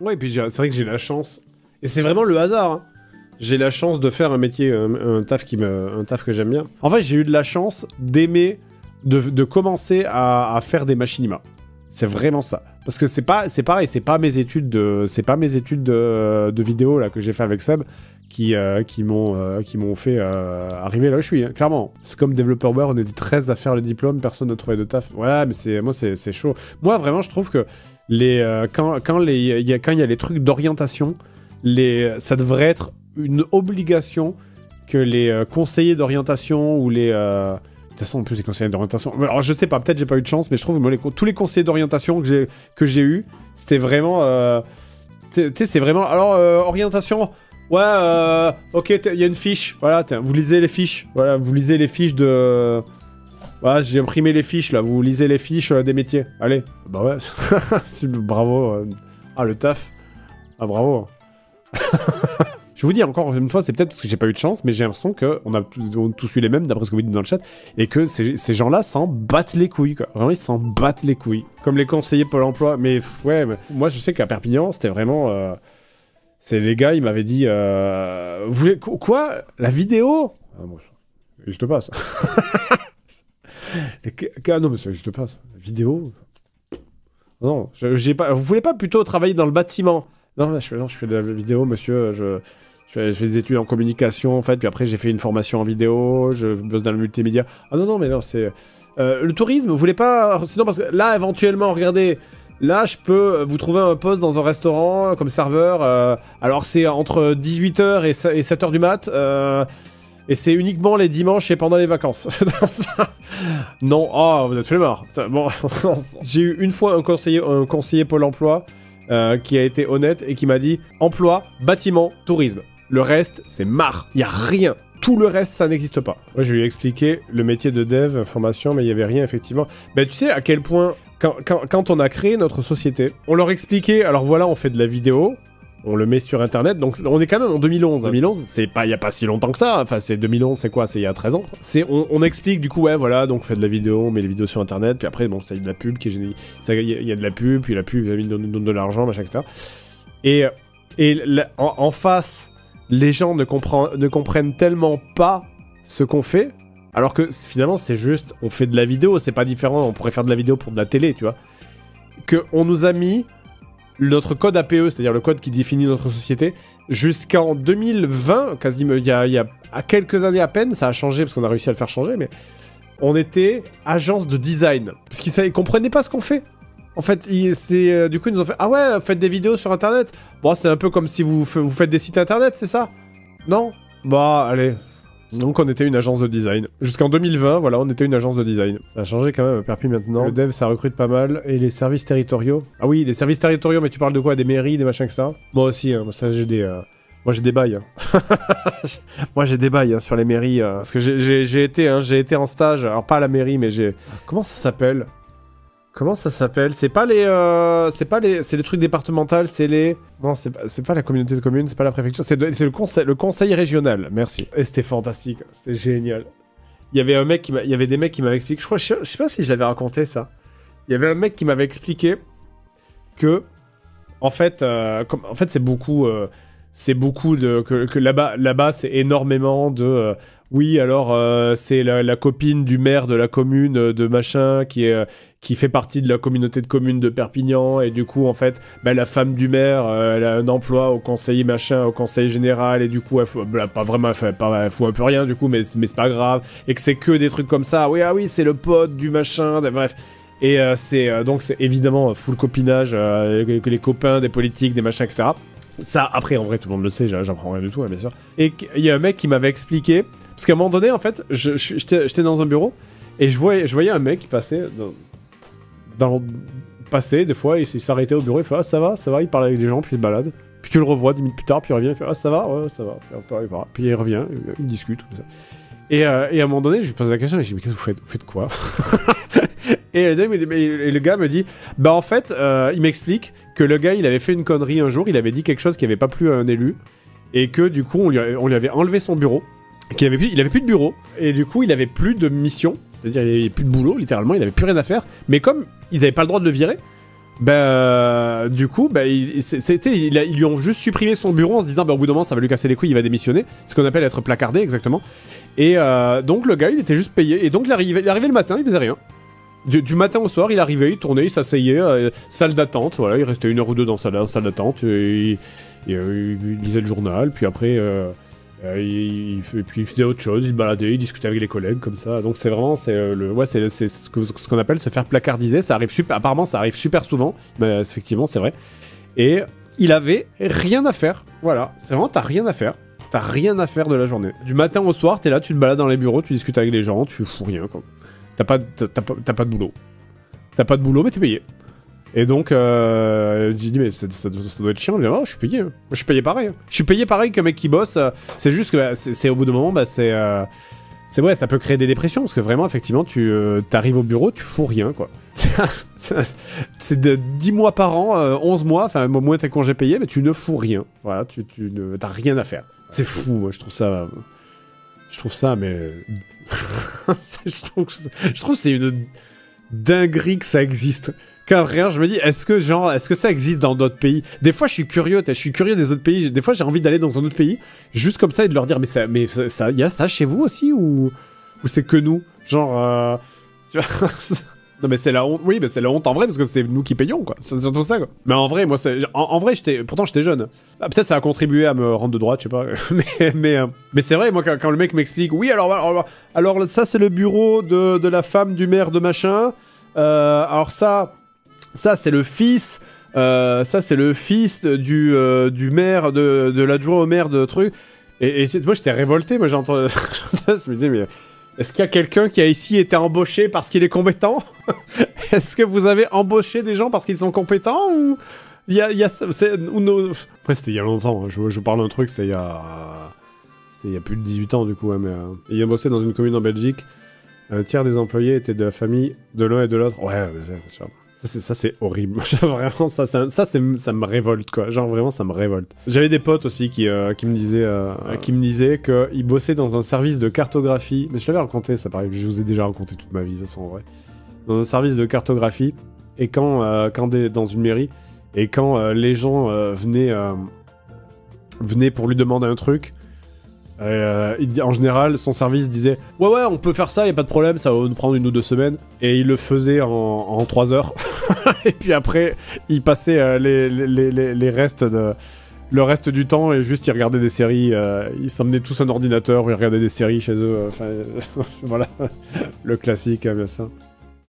Ouais, et puis c'est vrai que j'ai la chance, et c'est vraiment le hasard, hein. J'ai la chance de faire un métier, un taf que j'aime bien. En fait, j'ai eu de la chance d'aimer, de commencer à faire des machinima. C'est vraiment ça. Parce que c'est pareil, c'est pas mes études de vidéo là que j'ai fait avec Seb qui m'ont fait arriver là où je suis, hein, clairement. C'est comme développeur web, on était 13 à faire le diplôme, personne n'a trouvé de taf. Ouais, mais c'est chaud. Moi, vraiment, je trouve que quand il y a les trucs d'orientation, ça devrait être une obligation que les conseillers d'orientation ou les... de toute façon, en plus, les conseillers d'orientation... Alors, je sais pas, peut-être j'ai pas eu de chance, mais je trouve que moi, tous les conseillers d'orientation que j'ai eu, c'était vraiment... tu sais, c'est vraiment... Alors, orientation... Ouais, ok, il y a une fiche. Voilà, vous lisez les fiches. Voilà, vous lisez les fiches de... Voilà, j'ai imprimé les fiches, là. Vous lisez les fiches des métiers. Allez. Bah ouais. Bravo. Ah, le taf. Ah, bravo. Je vais vous dire encore une fois, c'est peut-être parce que j'ai pas eu de chance, mais j'ai l'impression qu'on a tous eu les mêmes, d'après ce que vous dites dans le chat, et que ces gens-là s'en battent les couilles, quoi. Vraiment, ils s'en battent les couilles. Comme les conseillers Pôle emploi. Mais ouais, moi je sais qu'à Perpignan, c'était vraiment... c'est les gars, ils m'avaient dit... Vous voulez... Quoi? La vidéo? Ah, bon, ça n'existe pas, ça. Non, mais ça n'existe pas, ça. La vidéo? Non, j'ai pas... Vous voulez pas plutôt travailler dans le bâtiment? Non, là, je fais de la vidéo, monsieur, je fais des études en communication, en fait, puis après, j'ai fait une formation en vidéo, je bosse dans le multimédia. Ah non, mais non, c'est... le tourisme, vous voulez pas... Sinon, parce que là, éventuellement, regardez, là, je peux vous trouver un poste dans un restaurant comme serveur, alors c'est entre 18h et 7h du mat, et c'est uniquement les dimanches et pendant les vacances. Non, oh, vous êtes flemmard. Bon, j'ai eu une fois un conseiller Pôle emploi, qui a été honnête et qui m'a dit emploi, bâtiment, tourisme. Le reste, c'est marre. Il y a rien. Tout le reste, ça n'existe pas. Moi, je lui ai expliqué le métier de dev, formation, mais il y avait rien, effectivement. Ben, tu sais à quel point, quand on a créé notre société, on leur expliquait, alors voilà, on fait de la vidéo, on le met sur internet, donc on est quand même en 2011. 2011, c'est pas, il y a pas si longtemps que ça, enfin, c'est 2011, c'est quoi? C'est il y a 13 ans. On explique, du coup, ouais, voilà, donc on fait de la vidéo, on met les vidéos sur internet, puis après, bon, ça y a de la pub qui est géniale. Il y a de la pub, puis la pub, il donne de l'argent, machin, etc. Et en face, les gens ne comprennent tellement pas ce qu'on fait, alors que finalement, c'est juste, on fait de la vidéo, c'est pas différent, on pourrait faire de la vidéo pour de la télé, tu vois. On nous a mis notre code APE, c'est-à-dire le code qui définit notre société, jusqu'en 2020, quasiment, il y a quelques années à peine, ça a changé parce qu'on a réussi à le faire changer, mais on était agence de design. Parce qu'ils comprenaient pas ce qu'on fait. En fait, du coup, ils nous ont fait « Ah ouais, faites des vidéos sur Internet ?» Bon, c'est un peu comme si vous faites des sites Internet, c'est ça? Non? Bah, allez. Donc, on était une agence de design. Jusqu'en 2020, voilà, on était une agence de design. Ça a changé quand même à Perpi maintenant. Le dev, ça recrute pas mal. Et les services territoriaux? Ah oui, les services territoriaux, mais tu parles de quoi? Des mairies, des machins, etc. Moi aussi, hein, ça, j'ai des... Moi, j'ai des bails. Hein. Moi, j'ai des bails sur les mairies. Parce que j'ai été en stage. Alors, pas à la mairie, mais j'ai... Comment ça s'appelle? C'est pas les... c'est les trucs départementaux, c'est les... Non, c'est pas la communauté de communes, c'est pas la préfecture, c'est le conseil régional, merci. Et c'était fantastique, c'était génial. Il y avait des mecs qui m'avaient expliqué, je sais pas si je l'avais raconté ça. Il y avait un mec qui m'avait expliqué que, en fait, c'est beaucoup de... que là-bas, c'est énormément de... oui, alors, c'est la copine du maire de la commune de machin qui fait partie de la communauté de communes de Perpignan, et du coup, en fait, bah, la femme du maire, elle a un emploi au conseiller machin, au conseil général, et du coup, elle fout un peu rien, du coup, mais c'est pas grave, et que c'est que des trucs comme ça. Oui, ah oui, c'est le pote du machin, bref. Et donc, c'est évidemment full copinage, que les copains des politiques, des machins, etc. Ça, après, en vrai, tout le monde le sait, j'apprends rien du tout, hein, bien sûr. Et il y a un mec qui m'avait expliqué, parce qu'à un moment donné, en fait, j'étais dans un bureau, et je voyais un mec qui passait, des fois, il s'arrêtait au bureau, il fait « Ah, ça va ?» Il parle avec des gens, puis il se balade. Puis tu le revois 10 minutes plus tard, puis il revient, il fait « Ah, ça va ?» Ouais, ça va. Puis il revient, il discute, tout ça. Et à un moment donné, je lui pose la question, et je dis « Mais qu'est-ce que vous faites quoi ?» Et le gars me dit, bah en fait, il m'explique que le gars, il avait fait une connerie un jour, il avait dit quelque chose qui avait pas plu à un élu, et que du coup, on lui avait enlevé son bureau, il avait plus de bureau, et du coup, il avait plus de mission, c'est-à-dire il avait plus de boulot, littéralement, il avait plus rien à faire, mais comme ils avaient pas le droit de le virer, Du coup, ils lui ont juste supprimé son bureau en se disant, bah, au bout d'un moment, ça va lui casser les couilles, il va démissionner. Ce qu'on appelle être placardé, exactement. Et donc, le gars, il était juste payé. Et donc, il arrivait le matin, il faisait rien. Du matin au soir, il arrivait, il tournait, il s'asseyait, salle d'attente, voilà, il restait 1 heure ou 2 dans salle d'attente, il lisait le journal, puis après, puis il faisait autre chose, il se baladait, il discutait avec les collègues, comme ça. Donc c'est vraiment, c'est ce qu'on appelle se faire placardiser, ça arrive apparemment ça arrive super souvent, mais effectivement c'est vrai. Et il avait rien à faire, voilà, c'est vraiment, t'as rien à faire de la journée. Du matin au soir, t'es là, tu te balades dans les bureaux, tu discutes avec les gens, tu fous rien, quoi. T'as pas de boulot. T'as pas de boulot, mais t'es payé. Et donc, j'ai dit, mais ça doit être chiant. Il dit, oh, je suis payé. Moi, je suis payé pareil. Je suis payé pareil qu'un mec qui bosse. C'est juste que, c'est au bout d'un moment, c'est vrai, ça peut créer des dépressions. Parce que vraiment, effectivement, t'arrives au bureau, tu fous rien, quoi. C'est de 10 mois par an, 11 mois, enfin, moins tes congés payés, mais tu ne fous rien. Voilà, t'as rien à faire. C'est fou, moi, je trouve ça, mais... je trouve que c'est une dinguerie que ça existe. Quand rien, je me dis, est-ce que ça existe dans d'autres pays? Des fois, je suis curieux des autres pays. Des fois, j'ai envie d'aller dans un autre pays, juste comme ça, et de leur dire, mais ça, y a ça chez vous aussi, ou c'est que nous? Genre, non mais c'est la honte, oui, mais c'est la honte en vrai, parce que c'est nous qui payons, quoi. C'est surtout ça, quoi. Mais en vrai, moi, en vrai, pourtant j'étais jeune. Ah, peut-être ça a contribué à me rendre de droite, je sais pas. mais c'est vrai, moi, quand le mec m'explique, oui, alors ça, c'est le bureau de la femme du maire de machin. Alors ça, c'est le fils. Ça, c'est le fils du maire, de l'adjoint au maire de truc. Et moi, j'étais révolté, moi, j'entends. Je me dis, mais. Est-ce qu'il y a quelqu'un qui a ici été embauché parce qu'il est compétent? Est-ce que vous avez embauché des gens parce qu'ils sont compétents? Ou Après, c'était il y a longtemps. Hein. Je parle d'un truc, c'est il y a plus de 18 ans, du coup. Ouais, mais il a bossé dans une commune en Belgique. Un tiers des employés étaient de la famille de l'un et de l'autre. Ouais, ça c'est horrible. Vraiment, ça me révolte, quoi. Genre, vraiment, ça me révolte. J'avais des potes aussi qui me disaient qu'ils bossaient dans un service de cartographie. Mais je l'avais raconté, ça pareil. Je vous ai déjà raconté toute ma vie, de toute façon, en vrai. Dans un service de cartographie. Et dans une mairie. Et quand les gens venaient pour lui demander un truc... en général, son service disait « Ouais, on peut faire ça, y a pas de problème, ça va nous prendre 1 ou 2 semaines. » Et il le faisait en 3 heures. Et puis après, il passait le reste du temps et juste il regardait des séries. Ils s'emmenaient tous un ordinateur, ils regardaient des séries chez eux. Enfin, voilà, le classique, bien ça.